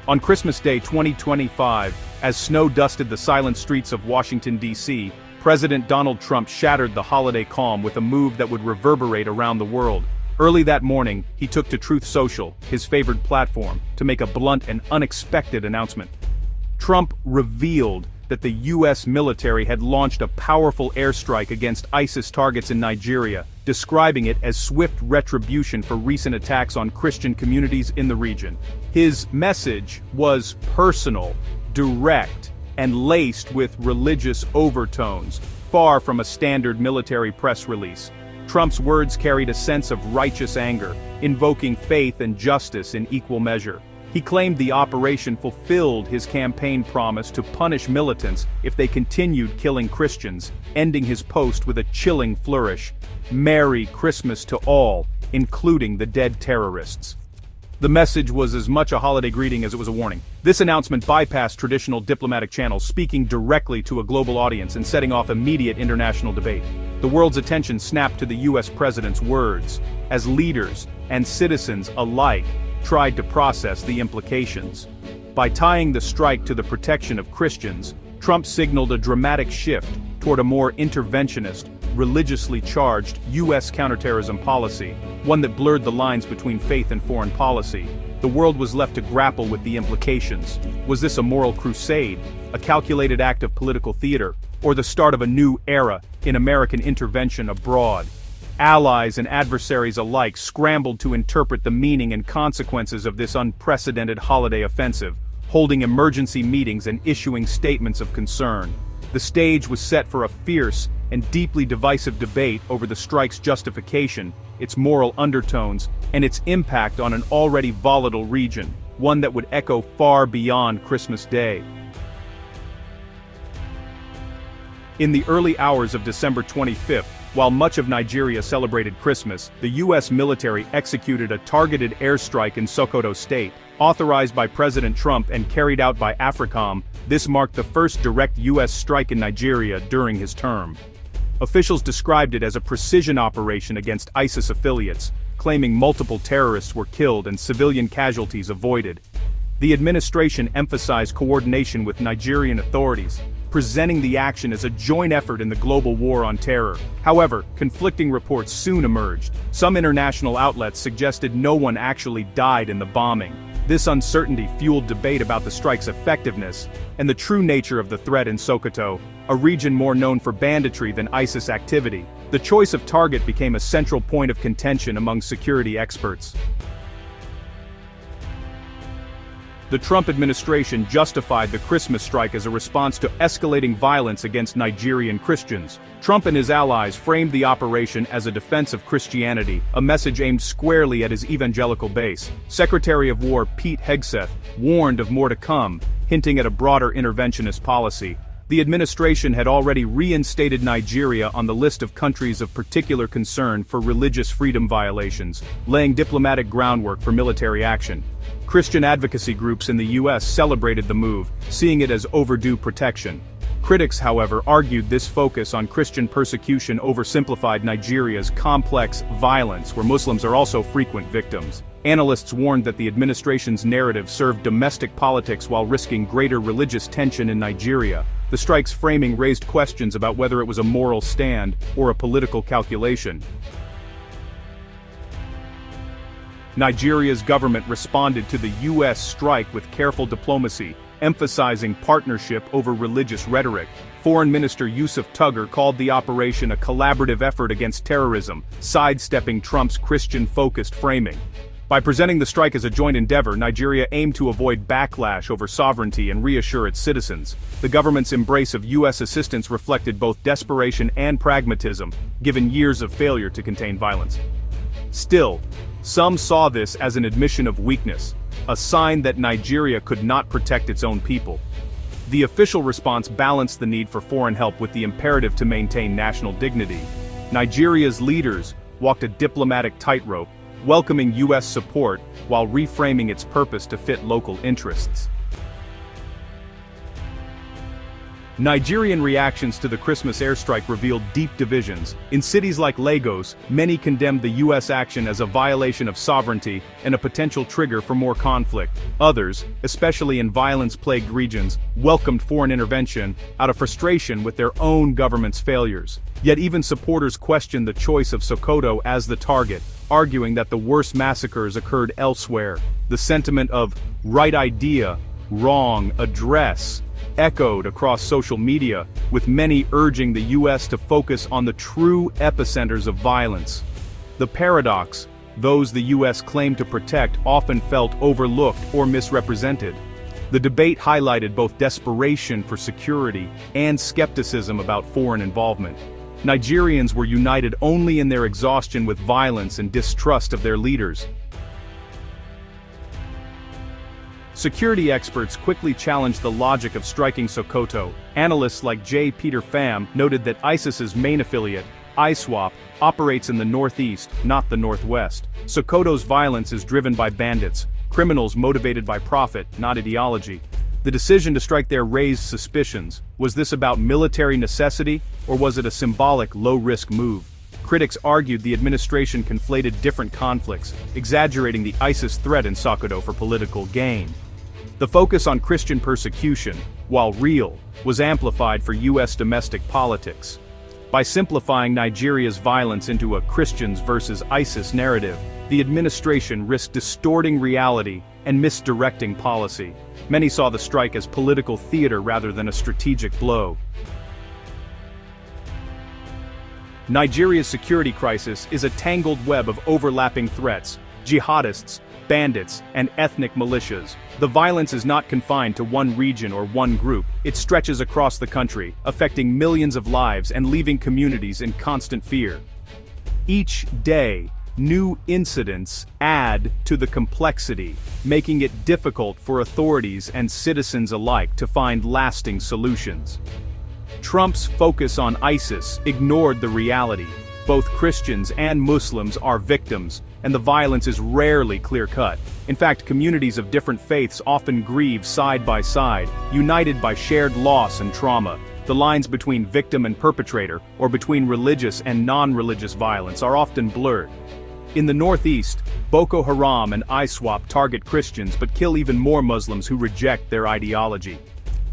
On Christmas Day 2025, as snow dusted the silent streets of Washington, D.C., President Donald Trump shattered the holiday calm with a move that would reverberate around the world. Early that morning, he took to Truth Social, his favored platform, to make a blunt and unexpected announcement. Trump revealed that the U.S. military had launched a powerful airstrike against ISIS targets in Nigeria, describing it as swift retribution for recent attacks on Christian communities in the region. His message was personal, direct, and laced with religious overtones, far from a standard military press release. Trump's words carried a sense of righteous anger, invoking faith and justice in equal measure. He claimed the operation fulfilled his campaign promise to punish militants if they continued killing Christians, ending his post with a chilling flourish: "Merry Christmas to all, including the dead terrorists." The message was as much a holiday greeting as it was a warning. This announcement bypassed traditional diplomatic channels, speaking directly to a global audience and setting off immediate international debate. The world's attention snapped to the U.S. president's words, as leaders and citizens alike tried to process the implications. By tying the strike to the protection of Christians, Trump signaled a dramatic shift toward a more interventionist, religiously charged U.S. counterterrorism policy, one that blurred the lines between faith and foreign policy. The world was left to grapple with the implications. Was this a moral crusade, a calculated act of political theater, or the start of a new era in American intervention abroad? Allies and adversaries alike scrambled to interpret the meaning and consequences of this unprecedented holiday offensive, holding emergency meetings and issuing statements of concern. The stage was set for a fierce and deeply divisive debate over the strike's justification, its moral undertones, and its impact on an already volatile region, one that would echo far beyond Christmas Day. In the early hours of December 25th, while much of Nigeria celebrated Christmas, the U.S. military executed a targeted airstrike in Sokoto State. Authorized by President Trump and carried out by AFRICOM, this marked the first direct U.S. strike in Nigeria during his term. Officials described it as a precision operation against ISIS affiliates, claiming multiple terrorists were killed and civilian casualties avoided. The administration emphasized coordination with Nigerian authorities, presenting the action as a joint effort in the global war on terror. However, conflicting reports soon emerged. Some international outlets suggested no one actually died in the bombing. This uncertainty fueled debate about the strike's effectiveness and the true nature of the threat in Sokoto, a region more known for banditry than ISIS activity. The choice of target became a central point of contention among security experts. The Trump administration justified the Christmas strike as a response to escalating violence against Nigerian Christians. Trump and his allies framed the operation as a defense of Christianity, a message aimed squarely at his evangelical base. Secretary of War Pete Hegseth warned of more to come, hinting at a broader interventionist policy. The administration had already reinstated Nigeria on the list of countries of particular concern for religious freedom violations, laying diplomatic groundwork for military action. Christian advocacy groups in the U.S. celebrated the move, seeing it as overdue protection. Critics, however, argued this focus on Christian persecution oversimplified Nigeria's complex violence, where Muslims are also frequent victims. Analysts warned that the administration's narrative served domestic politics while risking greater religious tension in Nigeria. The strike's framing raised questions about whether it was a moral stand or a political calculation. Nigeria's government responded to the U.S. strike with careful diplomacy, emphasizing partnership over religious rhetoric. Foreign Minister Yusuf Tuggar called the operation a collaborative effort against terrorism, sidestepping Trump's Christian-focused framing. By presenting the strike as a joint endeavor, Nigeria aimed to avoid backlash over sovereignty and reassure its citizens. The government's embrace of U.S. assistance reflected both desperation and pragmatism, given years of failure to contain violence. Still, some saw this as an admission of weakness, a sign that Nigeria could not protect its own people. The official response balanced the need for foreign help with the imperative to maintain national dignity. Nigeria's leaders walked a diplomatic tightrope, welcoming U.S. support while reframing its purpose to fit local interests. Nigerian reactions to the Christmas airstrike revealed deep divisions. In cities like Lagos, many condemned the U.S. action as a violation of sovereignty and a potential trigger for more conflict. Others, especially in violence-plagued regions, welcomed foreign intervention out of frustration with their own government's failures. Yet even supporters questioned the choice of Sokoto as the target, arguing that the worst massacres occurred elsewhere. The sentiment of right idea, wrong address echoed across social media, with many urging the U.S. to focus on the true epicenters of violence. The paradox, those the U.S. claimed to protect often felt overlooked or misrepresented. The debate highlighted both desperation for security and skepticism about foreign involvement. Nigerians were united only in their exhaustion with violence and distrust of their leaders. Security experts quickly challenged the logic of striking Sokoto. Analysts like J. Peter Pham noted that ISIS's main affiliate, ISWAP, operates in the northeast, not the northwest. Sokoto's violence is driven by bandits, criminals motivated by profit, not ideology. The decision to strike there raised suspicions. Was this about military necessity, or was it a symbolic, low-risk move? Critics argued the administration conflated different conflicts, exaggerating the ISIS threat in Sokoto for political gain. The focus on Christian persecution, while real, was amplified for U.S. domestic politics. By simplifying Nigeria's violence into a Christians versus ISIS narrative, the administration risked distorting reality and misdirecting policy. Many saw the strike as political theater rather than a strategic blow. Nigeria's security crisis is a tangled web of overlapping threats: jihadists, bandits, and ethnic militias. The violence is not confined to one region or one group. It stretches across the country, affecting millions of lives and leaving communities in constant fear. Each day, new incidents add to the complexity, making it difficult for authorities and citizens alike to find lasting solutions. Trump's focus on ISIS ignored the reality. Both Christians and Muslims are victims, and the violence is rarely clear-cut. In fact, communities of different faiths often grieve side by side, united by shared loss and trauma. The lines between victim and perpetrator, or between religious and non-religious violence, are often blurred. In the Northeast, Boko Haram and ISWAP target Christians but kill even more Muslims who reject their ideology.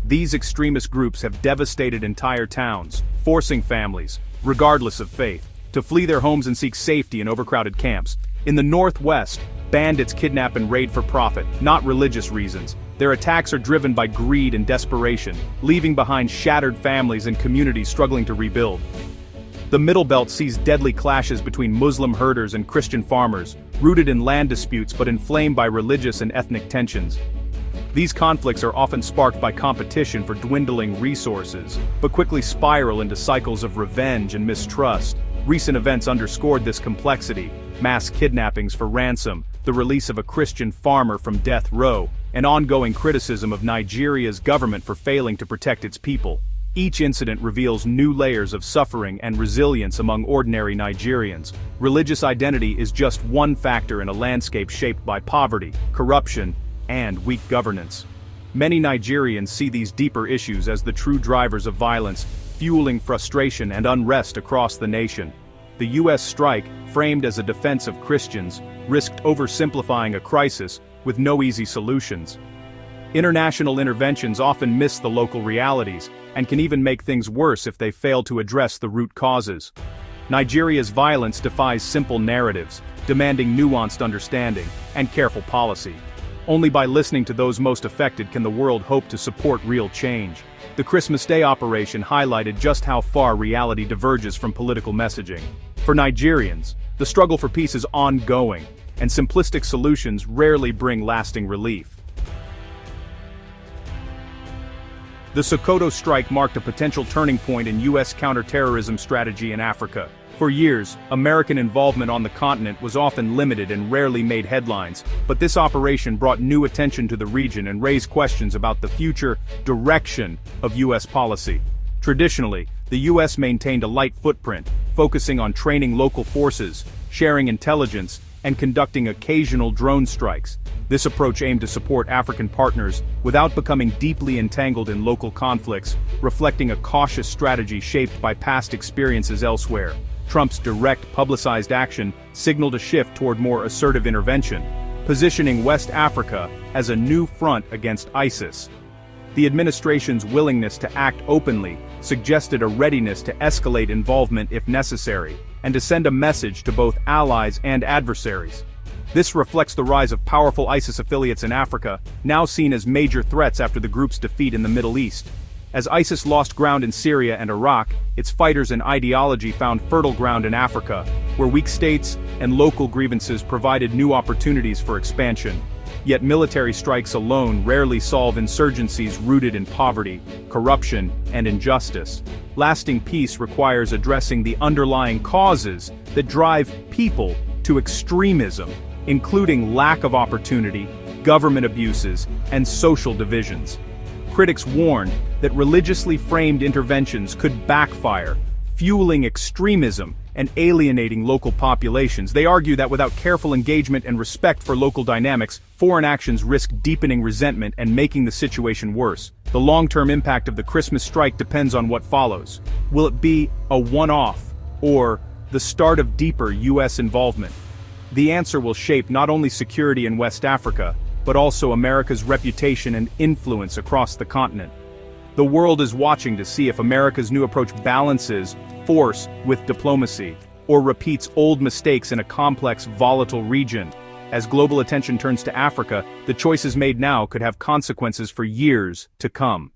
These extremist groups have devastated entire towns, forcing families, regardless of faith, to flee their homes and seek safety in overcrowded camps. In the Northwest, bandits kidnap and raid for profit, not religious reasons. Their attacks are driven by greed and desperation, leaving behind shattered families and communities struggling to rebuild. The Middle Belt sees deadly clashes between Muslim herders and Christian farmers, rooted in land disputes but inflamed by religious and ethnic tensions. These conflicts are often sparked by competition for dwindling resources, but quickly spiral into cycles of revenge and mistrust. Recent events underscored this complexity: mass kidnappings for ransom, the release of a Christian farmer from death row, and ongoing criticism of Nigeria's government for failing to protect its people. Each incident reveals new layers of suffering and resilience among ordinary Nigerians. Religious identity is just one factor in a landscape shaped by poverty, corruption, and weak governance. Many Nigerians see these deeper issues as the true drivers of violence, fueling frustration and unrest across the nation. The U.S. strike, framed as a defense of Christians, risked oversimplifying a crisis with no easy solutions. International interventions often miss the local realities, and can even make things worse if they fail to address the root causes. Nigeria's violence defies simple narratives, demanding nuanced understanding and careful policy. Only by listening to those most affected can the world hope to support real change. The Christmas Day operation highlighted just how far reality diverges from political messaging. For Nigerians, the struggle for peace is ongoing, and simplistic solutions rarely bring lasting relief. The Sokoto strike marked a potential turning point in U.S. counterterrorism strategy in Africa. For years, American involvement on the continent was often limited and rarely made headlines, but this operation brought new attention to the region and raised questions about the future direction of U.S. policy. Traditionally, the U.S. maintained a light footprint, focusing on training local forces, sharing intelligence, and conducting occasional drone strikes. This approach aimed to support African partners without becoming deeply entangled in local conflicts, reflecting a cautious strategy shaped by past experiences elsewhere. Trump's direct, publicized action signaled a shift toward more assertive intervention, positioning West Africa as a new front against ISIS. The administration's willingness to act openly suggested a readiness to escalate involvement if necessary, and to send a message to both allies and adversaries. This reflects the rise of powerful ISIS affiliates in Africa, now seen as major threats after the group's defeat in the Middle East. As ISIS lost ground in Syria and Iraq, its fighters and ideology found fertile ground in Africa, where weak states and local grievances provided new opportunities for expansion. Yet military strikes alone rarely solve insurgencies rooted in poverty, corruption, and injustice. Lasting peace requires addressing the underlying causes that drive people to extremism, including lack of opportunity, government abuses, and social divisions. Critics warn that religiously framed interventions could backfire, fueling extremism and alienating local populations. They argue that without careful engagement and respect for local dynamics, foreign actions risk deepening resentment and making the situation worse. The long-term impact of the Christmas strike depends on what follows. Will it be a one-off, or the start of deeper U.S. involvement? The answer will shape not only security in West Africa, but also America's reputation and influence across the continent. The world is watching to see if America's new approach balances force with diplomacy, or repeats old mistakes in a complex, volatile region. As global attention turns to Africa, the choices made now could have consequences for years to come.